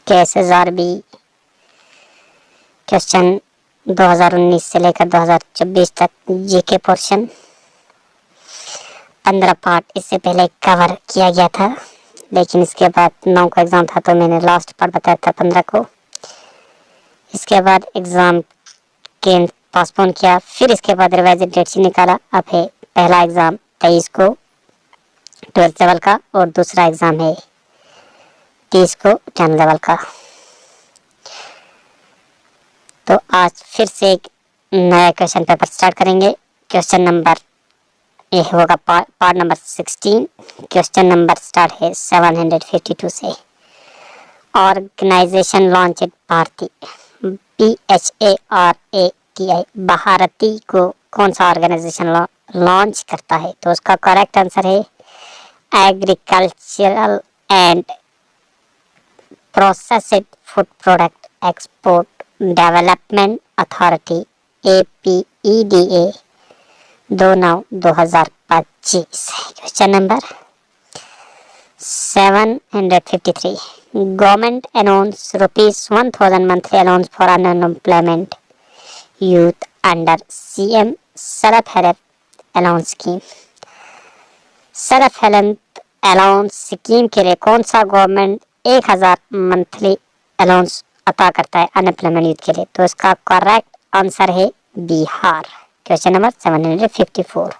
KSSRB question 2019 से लेकर 2024 तक जीके पोर्शन 15 पार्ट इससे पहले कवर किया गया था, लेकिन इसके बाद 9 का एग्ज़ाम था तो मैंने लास्ट पार्ट बताया था 15 को। इसके बाद एग्ज़ाम के पोस्टपोन किया, फिर इसके बाद रिवाइज डेट से निकाला। अब है पहला एग्ज़ाम 23 को 12th लेवल का और दूसरा एग्ज़ाम है 30 को 10 लेवल का। तो आज फिर से एक नया क्वेश्चन पेपर स्टार्ट करेंगे। क्वेश्चन नंबर ये होगा part number 16। Question number start है 752 से। Organisation launch Bharati, BHARATI, Bharati को कौन सा ऑर्गेनाइजेशन लॉन्च करता है? तो उसका करेक्ट आंसर है agricultural and processed food product export development authority, APEDA 2/9/2025। Question number 753। Government announce ₹1,000 monthly allowance for unemployment youth under CM self help allowance scheme. Self help allowance scheme के लिए कौन सा government 1000 monthly allowance अता करता है unemployment youth के लिए? तो इसका करेक्ट आंसर है Bihar. Question number 754।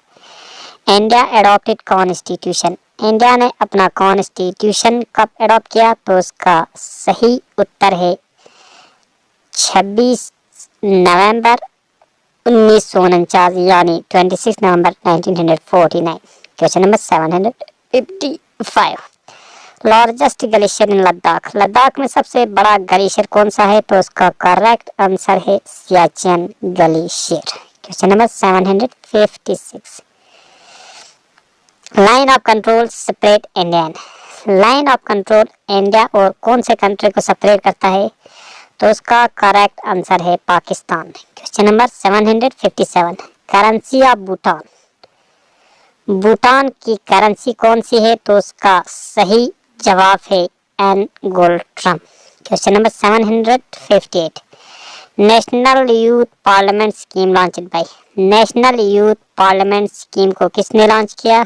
India adopted constitution, India ने अपना कॉन्स्टिट्यूशन कब एडॉप्ट किया? तो उसका सही उत्तर है 26 नवंबर 1949 यानी 26 नवंबर 1949। Question number 755। लार्जेस्ट ग्लेशियर इन लद्दाख, लद्दाख में सबसे बड़ा ग्लेशियर कौन सा है? तो उसका करेक्ट आंसर है Siachen glacier. Question number 756। Line of control separate Indian, line of control India और कौन से कंट्री को सेपरेट करता है? तो उसका करेक्ट आंसर है Pakistan. Question number 757। Currency of Bhutan, Bhutan की करेंसी कौन सी है? तो उसका सही जवाब है एंगोल्ट्रम। Question number 758। National Youth Parliament Scheme launch by, National Youth Parliament Scheme को किसने लॉन्च किया?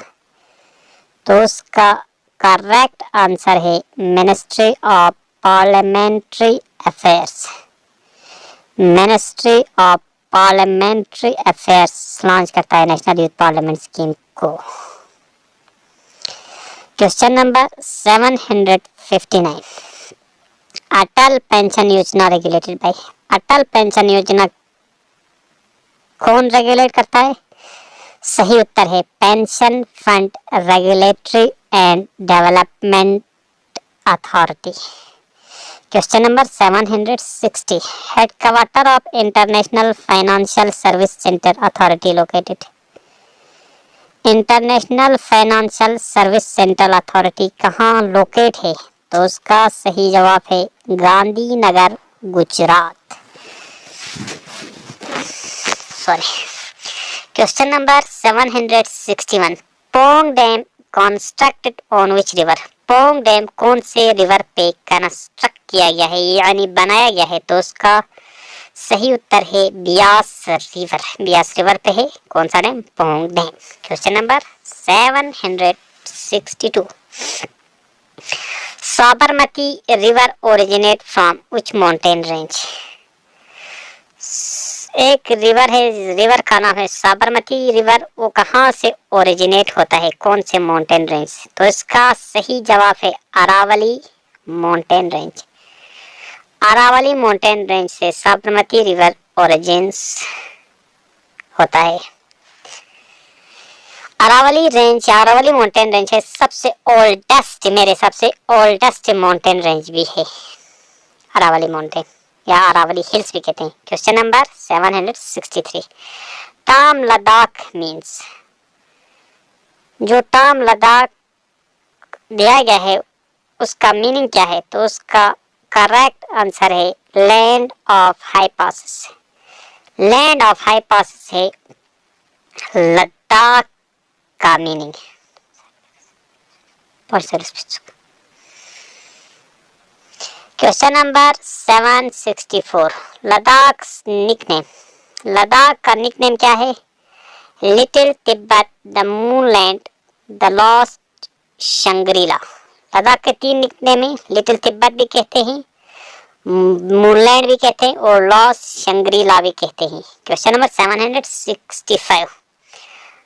तो उसका करेक्ट आंसर है Ministry of Parliamentary Affairs, Ministry of Parliamentary Affairs launch करता है नेशनल यूथ पार्लियामेंट स्कीम को। Question number 759। Atal Pension Yojana regulated by, Atal Pension Yojana कौन रेगुलेट करता है? सही उत्तर है Pension Fund Regulatory and Development Authority. Question number 760। Headquarter of international financial service centre authority located, international financial service centre authority कहाँ locate है? तो उसका सही जवाब है Gandhinagar Gujarat. Sorry. Question number 761। Pong dam constructed on which river, Pong dam कौन से river पे कंस्ट्रक्ट किया गया है यानी बनाया गया है? तो उसका सही उत्तर है ब्यास रिवर, ब्यास रिवर पे है कौन सा dam? Pong dam. Question number 762। Sabarmati river originate from which mountain range, एक रिवर है, रिवर का नाम है साबरमती रिवर, वो कहाँ से ओरिजिनेट होता है, कौन से माउंटेन रेंज? तो इसका सही जवाब है Aravalli mountain range, Aravalli mountain range से साबरमती रिवर ओरिजिन्स होता है। अरावली रेंज या अरावली माउंटेन रेंज है सबसे ओल्डेस्ट, मेरे हिसाब से ओल्डेस्ट माउंटेन रेंज भी है अरावली माउंटेन या अरावली हिल्स भी कहते हैं। Question number 763। Term Ladakh means, जो टर्म लद्दाख दिया गया है उसका मीनिंग क्या है? तो उसका करेक्ट आंसर है land of high passes, land of high passes है लद्दाख का meaning. Question number 764, Ladakh nickname. Ladakh का निकनेम क्या है? Little Tibet, the moonland, the lost, Shangrila. Ladakh के 3 निकनेम है। लिटिल तिब्बत भी कहते हैं, मूनलैंड भी कहते हैं और लॉस्ट शंग्रीला भी कहते हैं। Question number 765,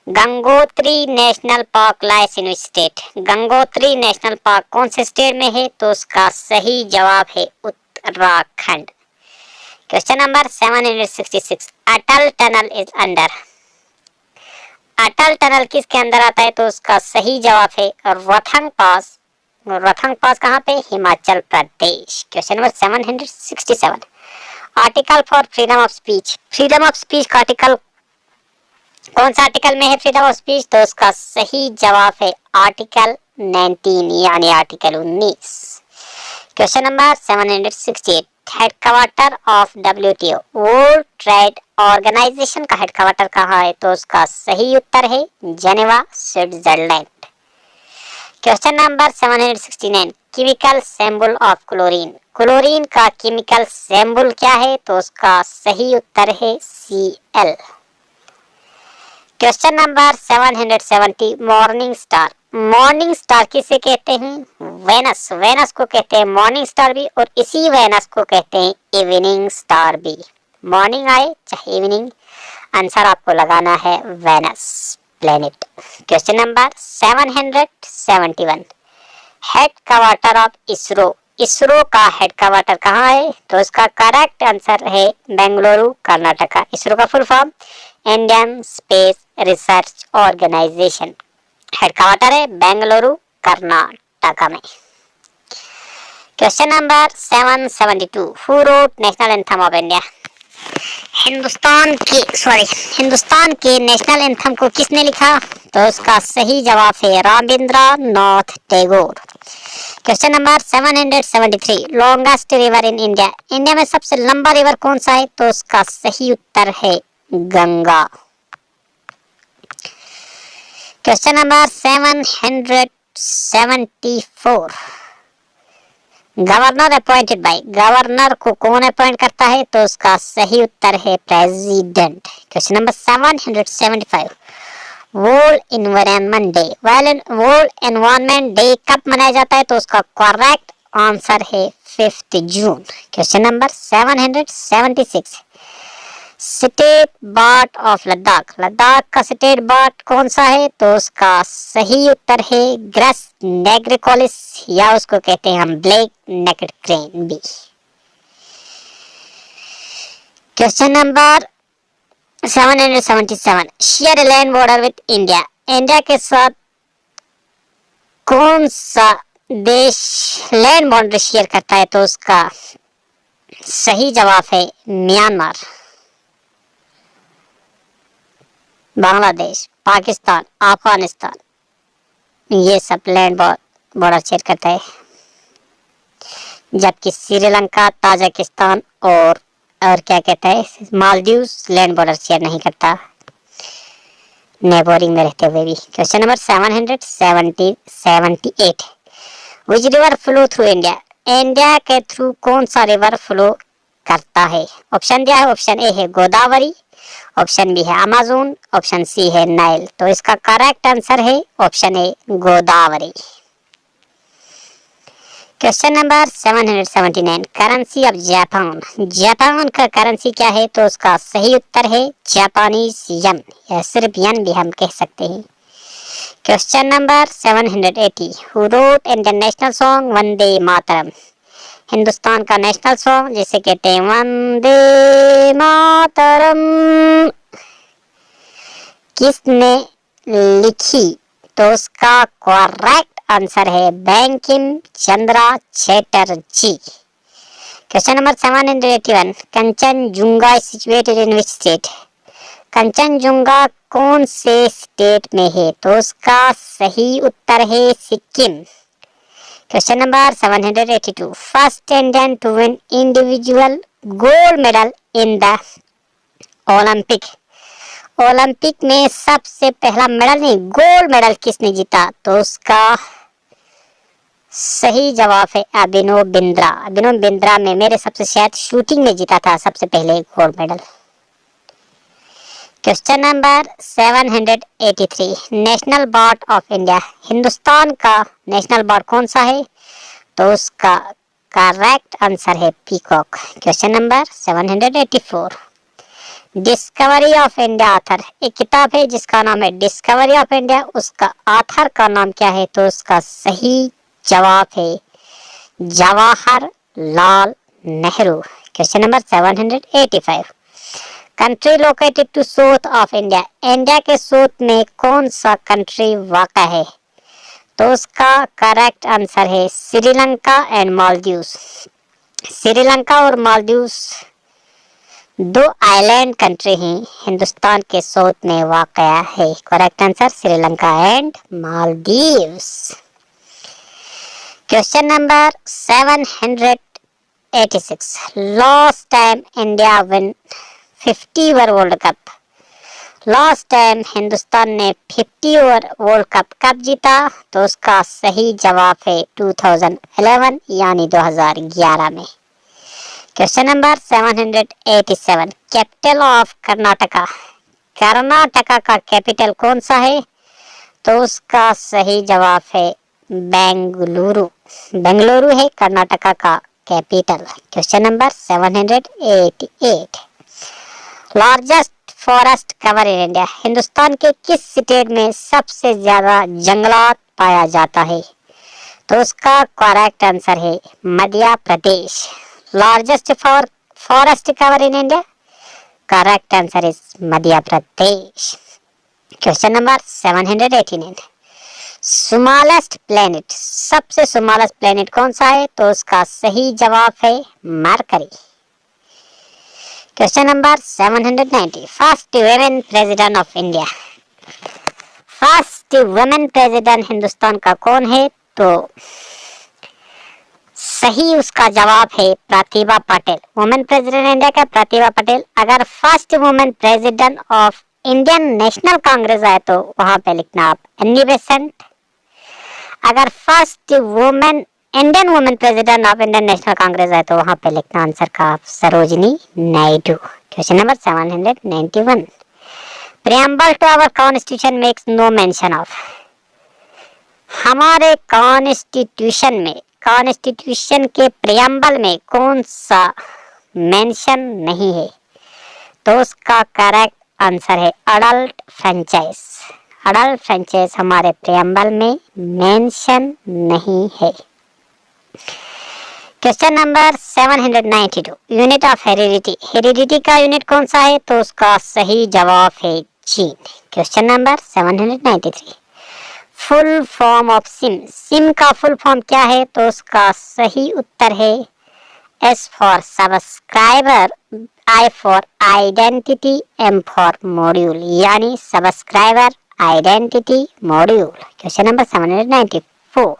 Gangotri national park lies in state. Gangotri national park कौन से स्टेट में है? तो उसका सही जवाब है Uttarakhand. Question number 766, Atal tunnel is under. Atal tunnel किसके अंदर आता है? तो उसका सही जवाब है रोहतांग पास। रोहतांग पास कहाँ पे? Himachal Pradesh. Question number 767, article for freedom of speech. Freedom of speech का आर्टिकल कौन सा आर्टिकल में है फ्रीडम ऑफ स्पीच? तो उसका सही जवाब है आर्टिकल 19 यानी article 19। Question number 768, headquarter of WTO, world trade organisation का हेडक्वार्टर कहाँ है? तो उसका सही उत्तर है Geneva, Switzerland. Question number 769, chemical symbol of chlorine. Chlorine का केमिकल सिंबल क्या है? तो उसका सही उत्तर है Cl। Question number 770, morning star. Morning star किसे कहते हैं? वेनस। वेनस को कहते हैं मॉर्निंग स्टार भी, और इसी वेनस को कहते हैं इवनिंग स्टार भी। मॉर्निंग आए चाहे इवनिंग, आंसर आपको लगाना है Venus planet. Question number 771, headquarter of ISRO. ISRO का हेडक्वार्टर कहाँ है? तो इसका करेक्ट आंसर है बेंगलुरु, कर्नाटका। इसरो का full form Indian space research organisation. Headquarter है बेंगलुरु, कर्नाटका में। Question number 772, who wrote national anthem of India. Hindustan के नेशनल एंथम को किसने लिखा? तो उसका सही जवाब है Rabindranath Tagore. Question number 773, longest river in India. India में सबसे लंबा रिवर कौन सा है? तो उसका सही उत्तर है Ganga. Question number 774, governor appointed by. Governor को कौन अपॉइंट करता है? तो उसका सही उत्तर है president. Question number 775, world environment day. World environment day कब मनाया जाता है? तो उसका करेक्ट आंसर है 5 June. Question number 776, state bird of Ladakh. Ladakh का स्टेट बर्ड कौन सा है? तो उसका सही उत्तर है ग्रस नेग्रिकोलिस, या उसको कहते हैं हम ब्लैक नेकेड क्रेन भी। Question number 777, share land border with India. India के साथ कौन सा देश लैंड बाउंड्री शेयर करता है? तो उसका सही जवाब है म्यांमार। बांग्लादेश, पाकिस्तान, अफगानिस्तान, ये सब लैंड बॉर्डर शेयर करता है, जबकि श्रीलंका, ताजिकिस्तान और क्या कहता है मालदीव्स लैंड बॉर्डर शेयर नहीं करता, नेबरिंग में रहते हुए भी। Question number 778, which river flow through India. India के थ्रू कौन सा रिवर फ्लो करता है? ऑप्शन दिया है, ऑप्शन ए है गोदावरी, ऑप्शन बी है अमेज़न, ऑप्शन सी है नाइल। तो इसका करेक्ट आंसर है option A Godavari. Question number 779, currency of Japan. Japan का करेंसी क्या है? तो उसका सही उत्तर है जापानीज यन, या सिर्फ यन भी हम कह सकते हैं। Question number 780, who wrote Indian national song Vande Mataram. Hindustan का नेशनल सॉन्ग जिसे कहते हैं वंदे मातरम, किसने लिखी? तो उसका करेक्ट आंसर है Bankim Chandra Chatterjee. Question number 781, Kanchenjunga situated in which state. Kanchenjunga कौन से स्टेट में है? तो उसका सही उत्तर है Sikkim. Question number 782, first Indian to win individual gold medal in the Olympic. Olympic में सबसे पहला मेडल नहीं, गोल्ड मेडल किसने जीता? तो उसका सही जवाब है अभिनव बिंद्रा। अभिनव बिंद्रा ने मेरे सबसे शायद शूटिंग में जीता था सबसे पहले gold medal. Question number 783, national bird of India, Hindustan का नेशनल बर्ड कौन सा है? तो उसका करेक्ट आंसर है peacock. Question number 784, discovery of India author, एक किताब है जिसका नाम है डिस्कवरी ऑफ इंडिया, उसका ऑथर का नाम क्या है? तो उसका सही जवाब है Jawaharlal Nehru. Question number 785, country located to south of India, India के साउथ में कौन सा कंट्री वाक़ा है? तो उसका करेक्ट आंसर है श्रीलंका एंड मालदीव्स। श्रीलंका और मालदीव्स दो आइलैंड कंट्री हैं, हिंदुस्तान के साउथ में वाक़या है। Correct answer Sri Lanka and Maldives. Question number 786, last time India win 50 over world cup, last time Hindustan ने 50 ओवर वर्ल्ड कप कब जीता? तो उसका सही जवाब है 2011 यानी 2011 में। Question number 787, capital of Karnataka, Karnataka का कैपिटल कौन सा है? तो उसका सही जवाब है बेंगलुरु। बेंगलुरु है कर्नाटका का capital. Question number 788, largest forest cover in India, Hindustan के किस स्टेट में सबसे ज्यादा जंगलात पाया जाता है? तो उसका करेक्ट आंसर है Madhya Pradesh. Largest forest cover in India, correct answer is Madhya Pradesh. Question number 789, smallest planet, सबसे स्मॉलेस्ट प्लेनेट कौन सा है? तो उसका सही जवाब है Mercury. Question number 790, first women president of India, first women president Hindustan का कौन है? तो सही उसका जवाब है Pratibha Patil. Women president India का प्रतिभा पटेल। अगर first women president of Indian National Congress है तो वहां पे लिखना आप एनी बेसेंट। अगर first women Indian women president of Indian National Congress है तो वहां पे लिखना आंसर का आप Sarojini Naidu. Question number 791, preamble to our constitution makes no mention of, हमारे कॉन्स्टिट्यूशन के प्रियम्बल में कौन सा मेंशन नहीं है? तो उसका करेक्ट आंसर है अडल्ट फ्रेंचाइज। अडल्ट फ्रेंचाइज हमारे प्रियम्बल में मेंशन नहीं है। Question number 792, unit of heredity, heredity का यूनिट कौन सा है? तो उसका सही जवाब है gene. Question number 793, full form of SIM, SIM का फुल फॉर्म क्या है? तो उसका सही उत्तर है S for subscriber, I for identity, M for module, यानी subscriber identity module. Question number 794,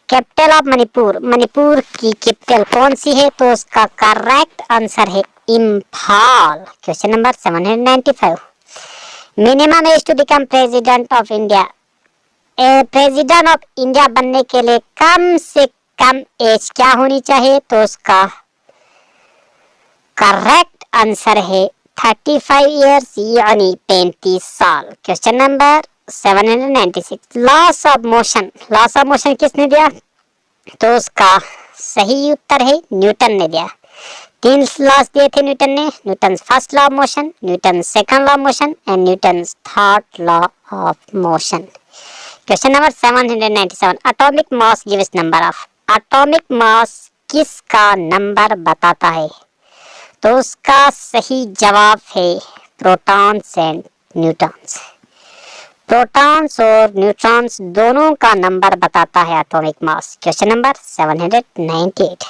capital of Manipur, Manipur की कैपिटल कौन सी है? तो उसका करेक्ट आंसर है Imphal. Question number 795, minimum age to become president of India, president of India बनने के लिए कम से कम एज क्या होनी चाहिए? तो उसका करेक्ट आंसर है 35 इयर्स यानी 35 साल। Question number 796, loss of motion, loss of motion किसने दिया? तो उसका सही उत्तर है न्यूटन ने दिया। 3 लॉस दिए थे न्यूटन ने, Newton first law of motion, Newton second law of motion and Newton third law of motion. Question number 797, atomic mass gives number of, atomic mass किसका नंबर बताता है? तो उसका सही जवाब है प्रोटॉन्स एंड न्यूट्रॉन्स। प्रोटॉन्स और न्यूट्रॉन्स दोनों का नंबर बताता है atomic mass. Question number 798,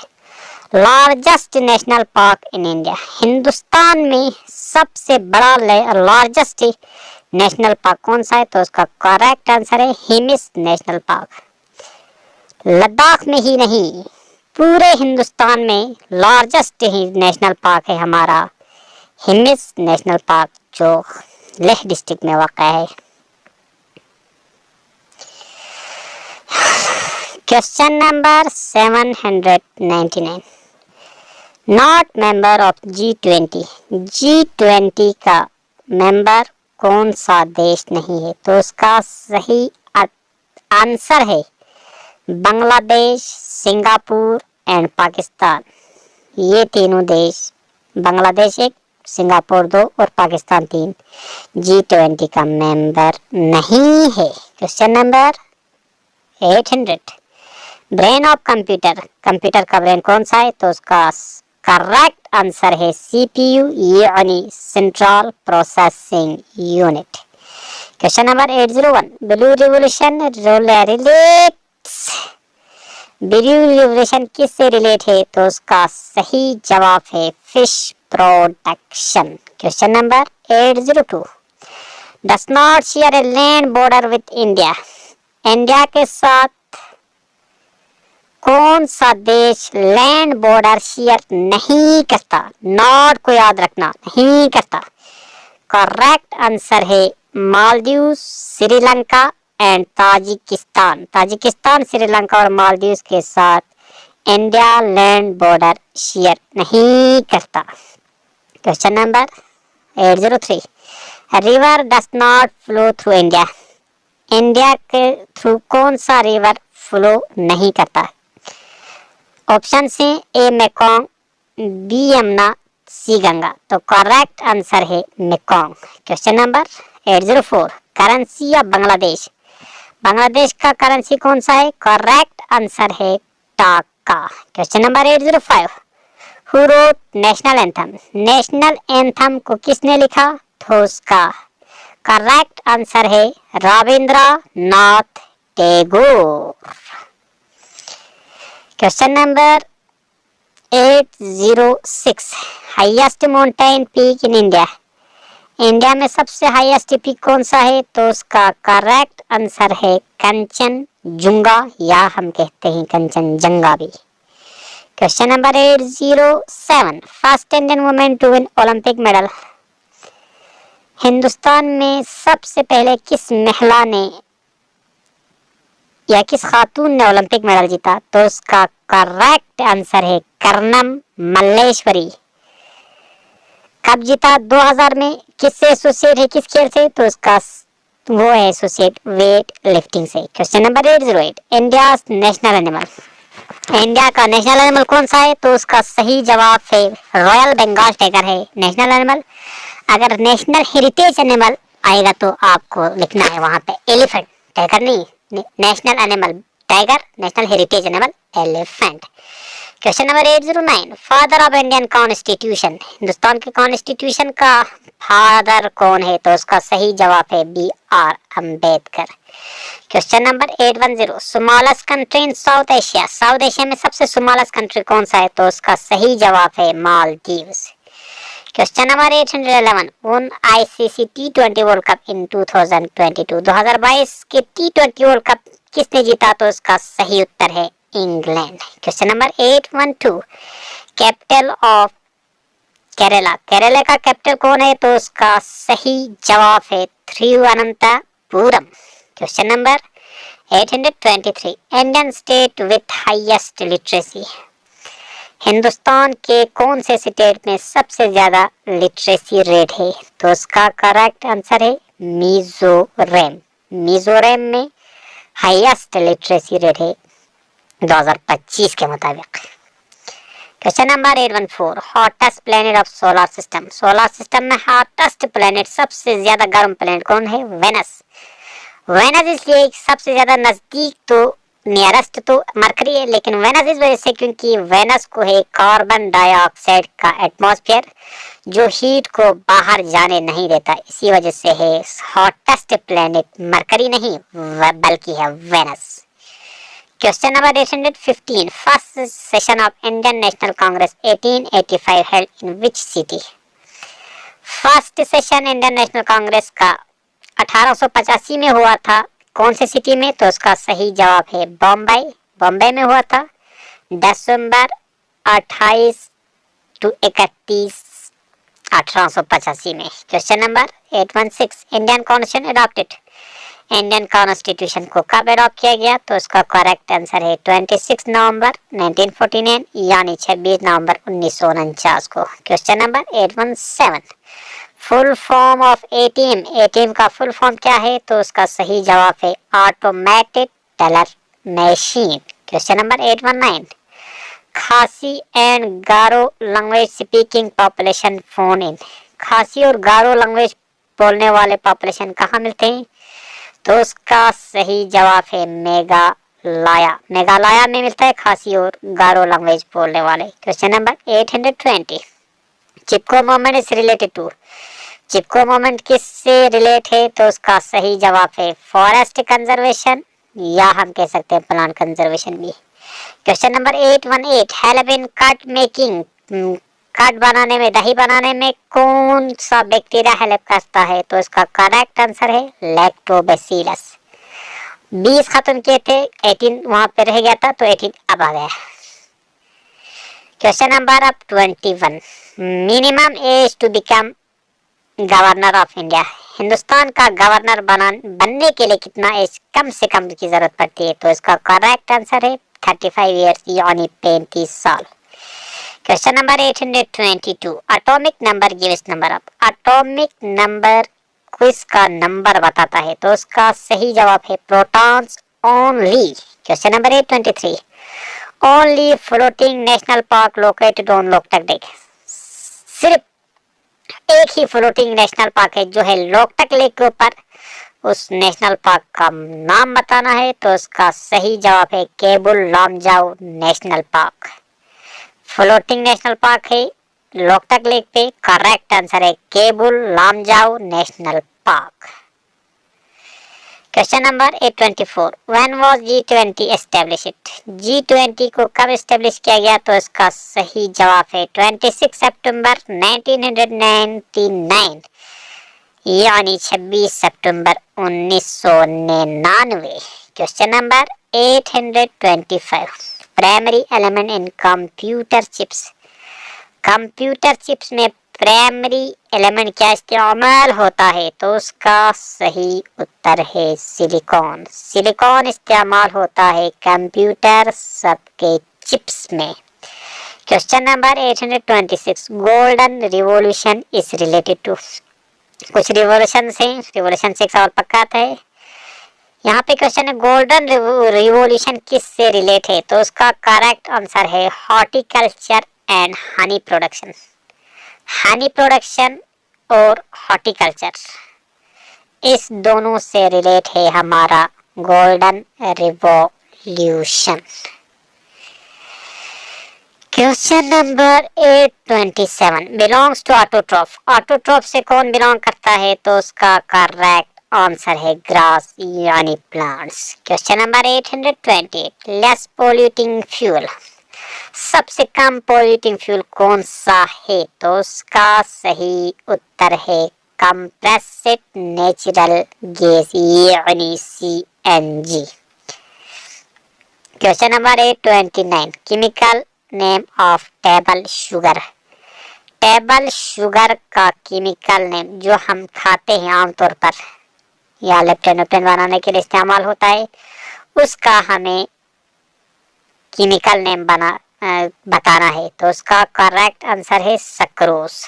largest national park in India, Hindustan में सबसे बड़ा लार्जेस्ट नेशनल पार्क कौन सा है? तो उसका करेक्ट आंसर है हिमिस नेशनल पार्क। लद्दाख में ही नहीं पूरे हिंदुस्तान में लार्जेस्ट ही नेशनल पार्क है हमारा हिमिस नेशनल पार्क, जो लेह डिस्ट्रिक्ट में वाक़ा है। Question number 799, not member of G20। G20 का मेंबर कौन सा देश नहीं है? तो उसका सही आंसर है बांग्लादेश, सिंगापुर एंड पाकिस्तान। ये तीनों देश, बांग्लादेश एक, सिंगापुर दो और पाकिस्तान तीन, G20 का मेंबर नहीं है। Question number 800, brain of computer. Computer का ब्रेन कौन सा है? तो उसका करेक्ट आंसर है CPU यानी central processing unit. Question number 801, blue revolution किससे रिलेट है? तो उसका सही जवाब है fish production. Question number 802, does not share a land border with India. India के साथ कौन सा देश लैंड बॉर्डर शेयर नहीं करता? नॉट को याद रखना, नहीं करता। करेक्ट आंसर है Maldives, Sri Lanka and Tajikistan. Tajikistan, Sri Lanka और मालदीव के साथ इंडिया लैंड बॉर्डर शेयर नहीं करता। Question number 803, river does not flow through India. India के थ्रू कौन सा रिवर फ्लो नहीं करता? ऑप्शन से ए मेकोंग, बी यमुना, सी गंगा। तो करेक्ट आंसर है Mekong. Question number 804, currency of Bangladesh. Bangladesh का करेंसी कौन सा है? करेक्ट आंसर है टाका। Question number 805, who wrote national anthem. National anthem को किसने लिखा? तो उसका करेक्ट आंसर है Rabindranath Tagore. Question number 806, highest mountain peak in India. India में सबसे हाईएस्ट पीक कौन सा है? तो उसका करेक्ट आंसर है कंचनजुंगा, या हम कहते हैं कंचनजंगा भी। Question number 807, first Indian women to win Olympic medal. Hindustan में सबसे पहले किस महिला ने या किस खातून ने ओलंपिक मेडल जीता? तो उसका करेक्ट आंसर है कर्णम मल्लेश्वरी। कब जीता? 2000 में। किससे एसोसिएट है, किस खेल से? तो उसका वो है एसोसिएट वेट लिफ्टिंग से। Question number 808, India national animal. India का नेशनल एनिमल कौन सा है? तो उसका सही जवाब है रॉयल बंगाल टाइगर है नेशनल एनिमल। अगर नेशनल हेरिटेज एनिमल आएगा तो आपको लिखना है वहां पे एलिफेंट, टाइगर नहीं। National animal tiger, national heritage animal elephant. Question number 809, father of Indian constitution. Hindustan के कॉन्स्टिट्यूशन का फादर कौन है? तो उसका सही जवाब है BR Ambedkar. Question number 810, smallest country in south Asia. South Asia में सबसे स्मॉलेस्ट कंट्री कौन सा है? तो उसका सही जवाब है Maldives. Question number 811, won ICC T20 World Cup in 2022। 2022 के T20 वर्ल्ड कप किसने जीता? तो उसका सही उत्तर है England. Question number 812, capital of Kerala. Kerala का कैपिटल कौन है? तो उसका सही जवाब है Thiruvananthapuram. Question number 823, Indian state with highest literacy. Hindustan के कौन से स्टेट में सबसे ज्यादा लिटरेसी रेट है? तो उसका करेक्ट आंसर है मिजोरम। मिजोरम में हाईएस्ट लिटरेसी रेट है 2025 के मुताबिक। Question number 814, hottest planet of solar system. Solar system में हॉटेस्ट प्लेनेट, सबसे ज्यादा गर्म प्लेनेट कौन है? वेनस। वेनस इसलिए सबसे ज्यादा नजदीक, तो नियरेस्ट तो मरकरी है, लेकिन वेनस इस वजह से क्योंकि वेनस को है कार्बन डाइऑक्साइड का एटमॉस्फेयर जो हीट को बाहर जाने नहीं देता, इसी वजह से है हॉटेस्ट प्लेनेट मरकरी नहीं बल्कि है Venus. Question number 815, first session of Indian National Congress 1885 held in which city. First session Indian National Congress का 1885 में हुआ था, कौन से सिटी में? तो उसका सही जवाब है बॉम्बे। बॉम्बे में हुआ था दिसंबर 28 to 31 1885 में। Question number 816, Indian constitution adopted. Indian constitution को कब अडॉप्ट किया गया? तो उसका करेक्ट आंसर है 26 नवंबर 1949 यानी 26 नवंबर 1949 को। Question number 817, full form of ATM. ATM का फुल फॉर्म क्या है? तो उसका सही जवाब है automatic teller machine. Question number 819, खासी and Garo language speaking population phone in. खासी और गारो लैंग्वेज बोलने वाले पॉपुलेशन कहाँ मिलते हैं? तो उसका सही जवाब है मेघालय। मेघालय में मिलता है खासी और गारो लैंग्वेज बोलने वाले। Question number 820, Chipko movement is related to. Chipko movement किससे रिलेट है? तो उसका सही जवाब है फॉरेस्ट कंजर्वेशन या हम कह सकते हैं प्लांट कंजर्वेशन भी। Question number 818, help in cut making. Cut बनाने में, दही बनाने में कौन सा बैक्टीरिया हेल्प करता है? तो इसका करेक्ट आंसर है लैक्टोबैसिलस। 20 खत्म किए थे, 18 वहां पे रह गया था तो 18 अब आ गया। क्वेश्चन नंबर अब 21, minimum age to become governor of India. Hindustan का गवर्नर बनने के लिए कितना एज कम से कम की जरूरत पड़ती है? तो इसका करेक्ट आंसर है 35 ईयर्स यानी 35 साल। Question number 822, atomic number gives number of. Atomic number quiz का नंबर बताता है तो उसका सही जवाब है protons only. Question number 823, only floating national park located on Loktak lake. सिर्फ एक ही फ्लोटिंग नेशनल पार्क है जो है लोकटक लेक के ऊपर, उस नेशनल पार्क का नाम बताना है तो उसका सही जवाब है Keibul Lamjao national park. Floating national park है लोकटक लेक पे, करेक्ट आंसर है Keibul Lamjao national park. Question number 824, when was G20 established. G20 को कब एस्टेब्लिश किया गया? तो इसका सही जवाब है 26 सितंबर 1999 यानी 26 सितंबर 1999। Question number 825, primary element in computer chips. Computer chips में प्राइमरी एलिमेंट क्या इस्तेमाल होता है? तो उसका सही उत्तर है सिलिकॉन। सिलिकॉन इस्तेमाल होता है कंप्यूटर सबके चिप्स में। Question number 826, golden revolution is related to. कुछ रिवॉल्यूशन से, रिवॉल्यूशन से एक सवाल पक्का आता है। यहाँ पे क्वेश्चन है गोल्डन रिवॉल्यूशन किस से रिलेट है? तो उसका करेक्ट आंसर है horticulture and honey production. Honey production और हॉर्टिकल्चर इस दोनों से रिलेट है हमारा golden revolution. Question number 827, belongs to autotroph. Autotroph से कौन बिलोंग करता है? तो उसका करेक्ट आंसर है ग्रास यानी plants. Question number 828, less polluting fuel. सबसे कम पोल्यूटिंग फ्यूल कौन सा है? तो उसका सही उत्तर है कंप्रेस्ड नेचुरल गैस यानी CNG। Question number 829, chemical name of table sugar. Table sugar का केमिकल नेम जो हम खाते हैं आमतौर पर या लेप्टन बनाने के लिए इस्तेमाल होता है, उसका हमें केमिकल नेम बताना है तो उसका करेक्ट आंसर है सक्रोज।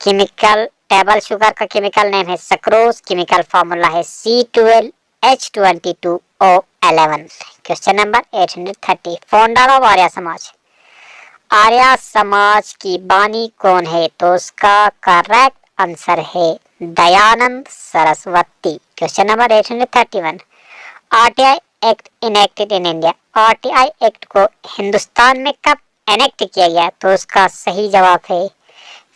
केमिकल टेबल शुगर का केमिकल नेम है सक्रोज, केमिकल फॉर्मूला है C12H22O11। Question number 830, founder of Arya Samaj. Arya समाज की बानी कौन है? तो उसका करेक्ट आंसर है Dayanand Saraswati. Question number 831, RTI act enacted in India. RTI act को हिंदुस्तान में कब एनेक्ट किया गया? तो उसका सही जवाब है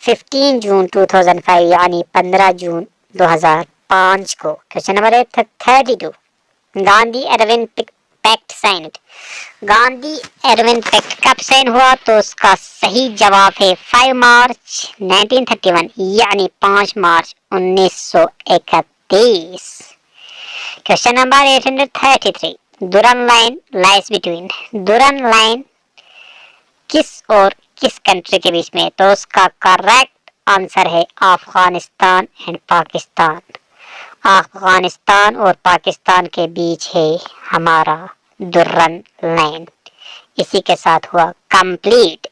15 जून 2005 यानी 15 जून 2005 को। Question number 832, Gandhi Irwin pact signed. Gandhi Irwin pact कब साइन हुआ? तो उसका सही जवाब है 5 मार्च 1931 यानी 5 मार्च 1931। Question number 833, दुरन line lies between. दुरन line किस और किस कंट्री के बीच में? तो उसका करेक्ट आंसर है अफगानिस्तान एंड पाकिस्तान। अफगानिस्तान और पाकिस्तान के बीच है हमारा दुर्रन लैंड। इसी के साथ हुआ कंप्लीट